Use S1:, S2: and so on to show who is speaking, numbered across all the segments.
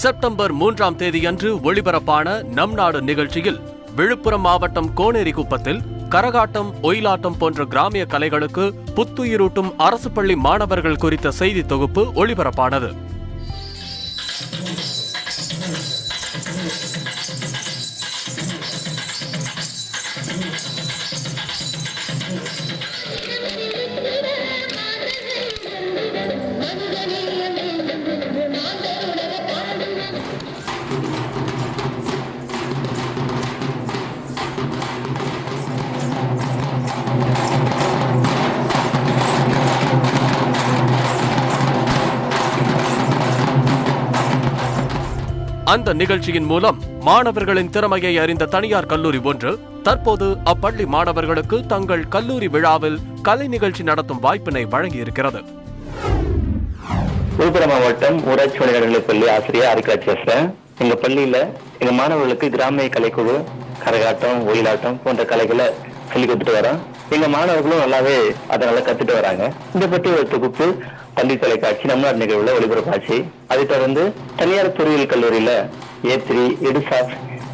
S1: September 3ஆம் தேதியன்று ஒளிபரப்பான நம் நாடு நிகழ்ச்சியில் விழுப்புரம் மாவட்டம் கோனேரிக்குப்பத்தில் கரகாட்டம், ஒயிலாட்டம் போன்ற கிராமிய கலைகளுக்கு புத்துயிரூட்டும் அரசு பள்ளி மாணவர்கள் குறித்த செய்தி தொகுப்பு ஒளிபரப்பானது. அந்த நிகழ்ச்சியின் மூலம் மாணவர்களின் திறமையை அறிந்த தனியார் கல்லூரி ஒன்று தற்போது அப்பள்ளி மாணவர்களுக்கு தங்கள் கல்லூரி விழாவில் கலை நிகழ்ச்சி நடத்தும் வாய்ப்பினை வழங்கியிருக்கிறது.
S2: விழுப்புரம் மாவட்டம் ஊராட்சி நடுநிலைப் பள்ளி ஆசிரியர் ஆரிக்காட்சி பேசுறேன். எங்க பள்ளியில எங்க மாணவர்களுக்கு கிராமிய கலைக்குழு, கரகாட்டம், ஒயிலாட்டம் போன்ற கலைகளை சொல்லி கொடுத்துட்டு வரோம். எங்க மாணவர்களும் நல்லாவே அதை நல்லா கத்துட்டு வராங்க. இதை பற்றி ஒரு தொகுப்பு பள்ளி தொலைக்காட்சி நம் நாடு நிகழ்வுல ஒளிபரப்பாச்சு. அதை தொடர்ந்து தனியார் பொறியியல் கல்லூரியில A3 EDUSOFT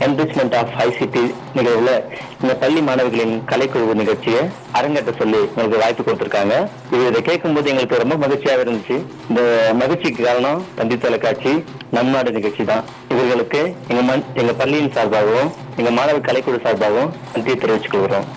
S2: enrichment of ICT நிகழ்வுல இந்த பள்ளி மாணவர்களின் கலைக்குழு நிகழ்ச்சியை அரங்கேற்ற சொல்லி எங்களுக்கு வாய்ப்பு கொடுத்திருக்காங்க. இதை கேட்கும் போது எங்களுக்கு ரொம்ப மகிழ்ச்சியாக இருந்துச்சு. இந்த மகிழ்ச்சிக்கு காரணம் பள்ளி தொலைக்காட்சி நம் நாடு நிகழ்ச்சி தான். இவர்களுக்கு எங்க பள்ளியின் சார்பாகவும் எங்க மாணவர் கலைக்குழு சார்பாகவும் நன்றி தெரிவிச்சுக் கொள்கிறோம்.